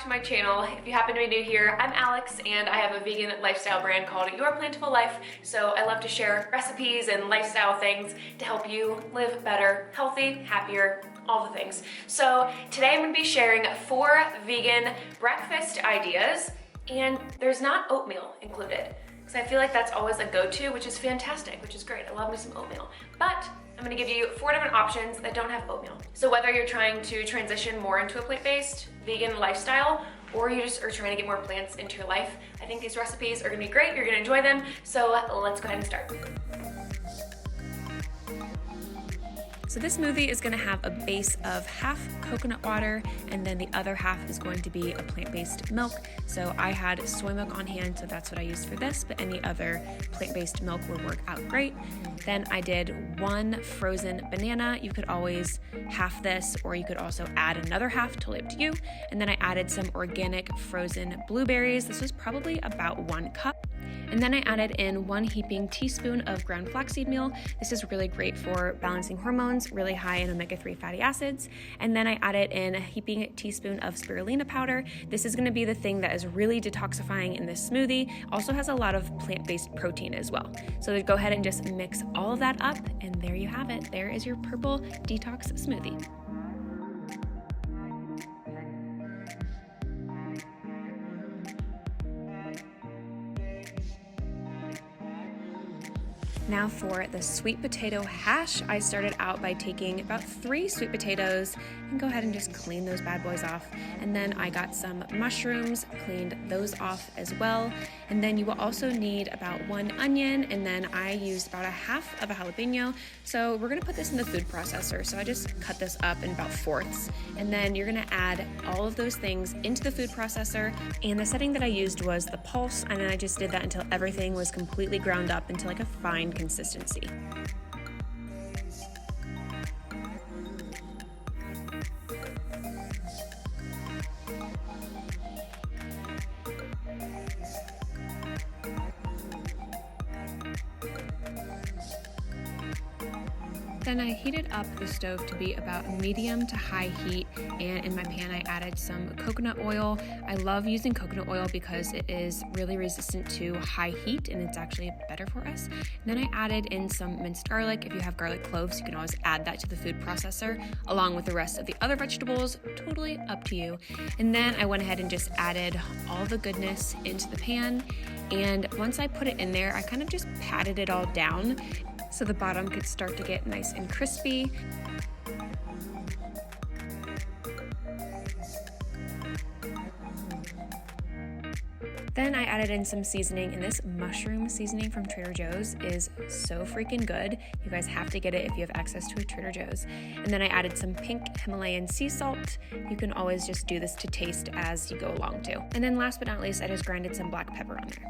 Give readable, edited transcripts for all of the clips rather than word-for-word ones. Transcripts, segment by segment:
back to my channel. If you happen to be new here, I'm Alex and I have a vegan lifestyle brand called Your Plantful Life. So I love to share recipes and lifestyle things to help you live better, healthy, happier, all the things. So today I'm gonna be sharing 4 vegan breakfast ideas, and there's not oatmeal included. Because I feel like that's always a go-to, which is fantastic, which is great. I love me some oatmeal. But I'm gonna give you 4 different options that don't have oatmeal. So whether you're trying to transition more into a plant-based vegan lifestyle, or you just are trying to get more plants into your life, I think these recipes are gonna be great. You're gonna enjoy them. So let's go ahead and start. So this smoothie is gonna have a base of half coconut water, and then the other half is going to be a plant-based milk. So I had soy milk on hand, so that's what I used for this, but any other plant-based milk would work out great. Then I did 1 frozen banana. You could always half this, or you could also add another half, totally up to you. And then I added some organic frozen blueberries. This was probably about 1 cup. And then I added in 1 heaping teaspoon of ground flaxseed meal. This is really great for balancing hormones, really high in omega-3 fatty acids. And then I added in a heaping teaspoon of spirulina powder. This is gonna be the thing that is really detoxifying in this smoothie. Also has a lot of plant-based protein as well. So go ahead and just mix all of that up, and there you have it. There is your purple detox smoothie. Now for the sweet potato hash, I started out by taking about 3 sweet potatoes and go ahead and just clean those bad boys off. And then I got some mushrooms, cleaned those off as well. And then you will also need about 1 onion, and then I used about 1/2 of a jalapeno. So we're gonna put this in the food processor. So I just cut this up in about 4ths. And then you're gonna add all of those things into the food processor. And the setting that I used was the pulse, and then I just did that until everything was completely ground up into like a fine consistency. Then I heated up the stove to be about medium to high heat, and in my pan I added some coconut oil. I love using coconut oil because it is really resistant to high heat, and it's actually better for us. And then I added in some minced garlic. If you have garlic cloves, you can always add that to the food processor along with the rest of the other vegetables, totally up to you. And then I went ahead and just added all the goodness into the pan, and once I put it in there, I kind of just patted it all down so the bottom could start to get nice and crispy. Then I added in some seasoning, and this mushroom seasoning from Trader Joe's is so freaking good. You guys have to get it if you have access to a Trader Joe's. And then I added some pink Himalayan sea salt. You can always just do this to taste as you go along too. And then last but not least, I just grinded some black pepper on there.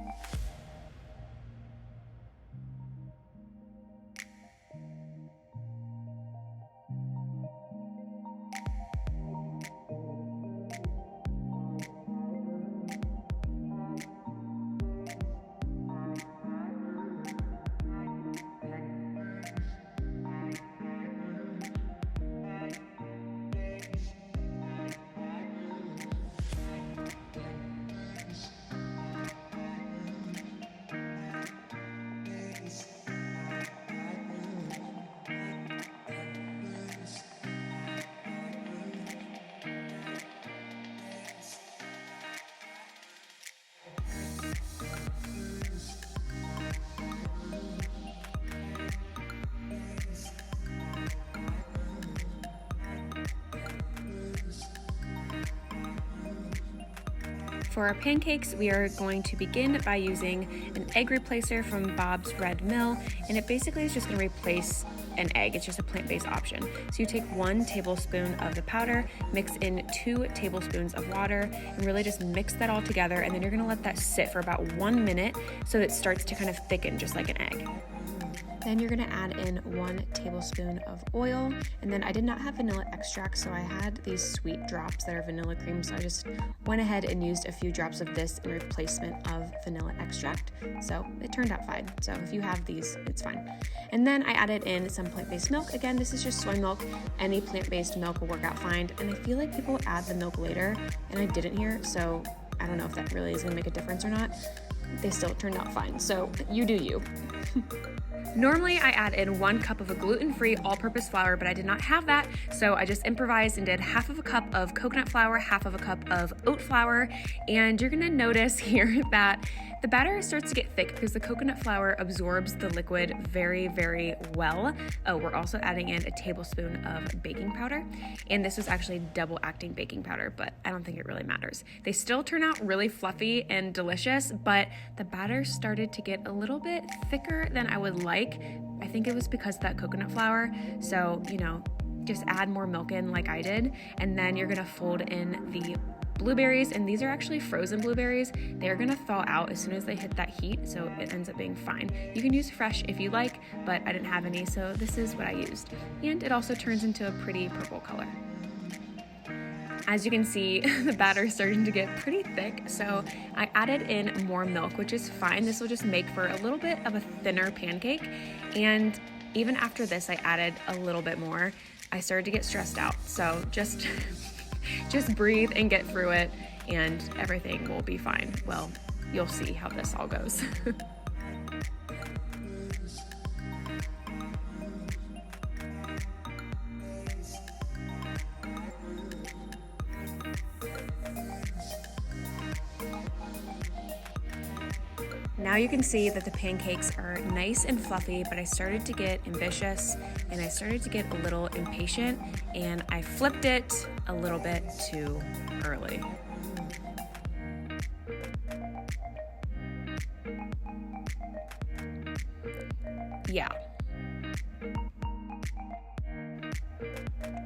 For our pancakes, we are going to begin by using an egg replacer from Bob's Red Mill, and it basically is just going to replace an egg. It's just a plant-based option. So you take 1 tablespoon of the powder, mix in 2 tablespoons of water, and really just mix that all together, and then you're going to let that sit for about 1 minute so it starts to kind of thicken just like an egg. Then you're gonna add in 1 tablespoon of oil, and then I did not have vanilla extract, so I had these sweet drops that are vanilla cream, so I just went ahead and used a few drops of this in replacement of vanilla extract. So it turned out fine. So if you have these, it's fine. And then I added in some plant-based milk. Again, this is just soy milk. Any plant-based milk will work out fine. And I feel like people add the milk later, and I didn't here, so I don't know if that really is gonna make a difference or not. They still turned out fine, so you do you. Normally I add in 1 cup of a gluten-free all-purpose flour, but I did not have that, so I just improvised and did half of a cup of coconut flour, half of a cup of oat flour, and you're gonna notice here that the batter starts to get thick because the coconut flour absorbs the liquid very, very well. Oh, we're also adding in a tablespoon of baking powder, and this was actually double-acting baking powder, but I don't think it really matters. They still turn out really fluffy and delicious, but the batter started to get a little bit thicker than I would like. I think it was because of that coconut flour, so, just add more milk in like I did, and then you're gonna fold in the blueberries, and these are actually frozen blueberries. They're gonna thaw out as soon as they hit that heat, so it ends up being fine. You can use fresh if you like, but I didn't have any, so this is what I used. And it also turns into a pretty purple color. As you can see, the batter is starting to get pretty thick, so I added in more milk, which is fine. This will just make for a little bit of a thinner pancake, and even after this, I added a little bit more. I started to get stressed out, so just breathe and get through it, and everything will be fine. Well, you'll see how this all goes. Now you can see that the pancakes are nice and fluffy, but I started to get ambitious and I started to get a little impatient, and I flipped it a little bit too early. Yeah.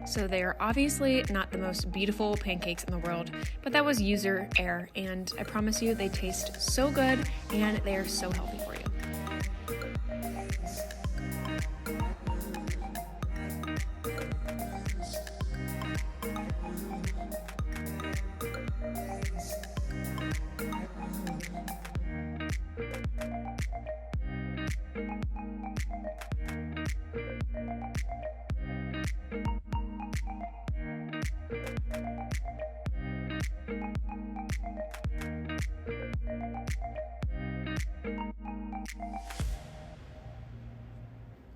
So they are obviously not the most beautiful pancakes in the world, but that was user error, and I promise you they taste so good and they are so healthy for you.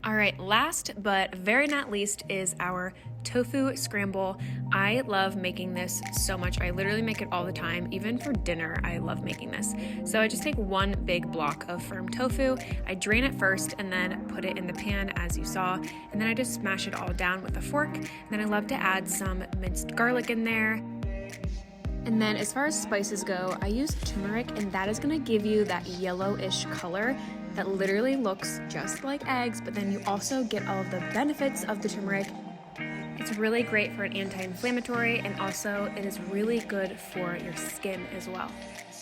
All right, last but very not least is our tofu scramble. I love making this so much. I literally make it all the time. Even for dinner, I love making this. So I just take 1 big block of firm tofu. I drain it first and then put it in the pan as you saw. And then I just smash it all down with a fork. And then I love to add some minced garlic in there. And then as far as spices go, I use turmeric, and that is gonna give you that yellowish color that literally looks just like eggs, but then you also get all of the benefits of the turmeric. It's really great for an anti-inflammatory, and also it is really good for your skin as well.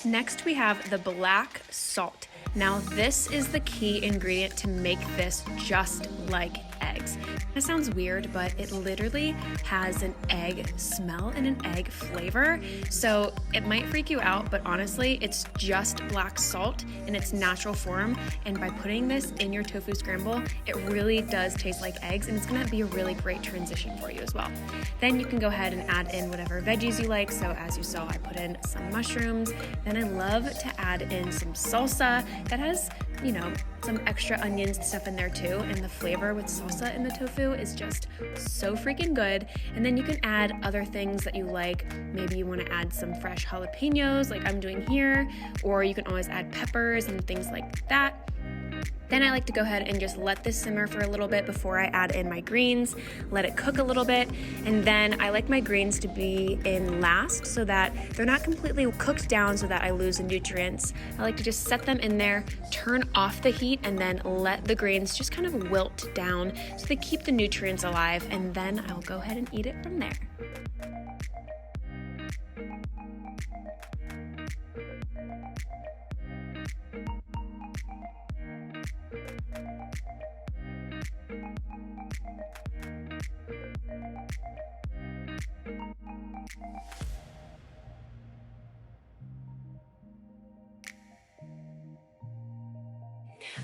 Next, we have the black salt. Now, this is the key ingredient to make this just like eggs. It sounds weird, but it literally has an egg smell and an egg flavor. So it might freak you out, but honestly, it's just black salt in its natural form. And by putting this in your tofu scramble, it really does taste like eggs, and it's gonna be a really great transition for you as well. Then you can go ahead and add in whatever veggies you like. So as you saw, I put in some mushrooms. Then I love to add in some salsa that has, some extra onions and stuff in there too, and the flavor with salsa in the tofu is just so freaking good. And then you can add other things that you like. Maybe you want to add some fresh jalapenos like I'm doing here, or you can always add peppers and things like that. Then I like to go ahead and just let this simmer for a little bit before I add in my greens, let it cook a little bit, and then I like my greens to be in last so that they're not completely cooked down so that I lose the nutrients. I like to just set them in there, turn off the heat, and then let the greens just kind of wilt down so they keep the nutrients alive, and then I'll go ahead and eat it from there.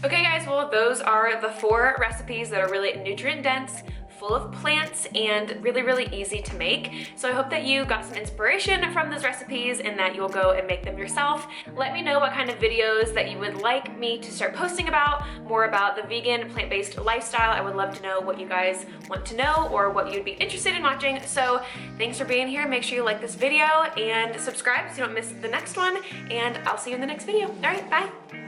Okay guys, well those are the 4 recipes that are really nutrient dense, full of plants, and really easy to make. So I hope that you got some inspiration from those recipes and that you'll go and make them yourself. Let me know what kind of videos that you would like me to start posting about, more about the vegan, plant-based lifestyle. I would love to know what you guys want to know or what you'd be interested in watching. So thanks for being here. Make sure you like this video and subscribe so you don't miss the next one, and I'll see you in the next video. All right, bye.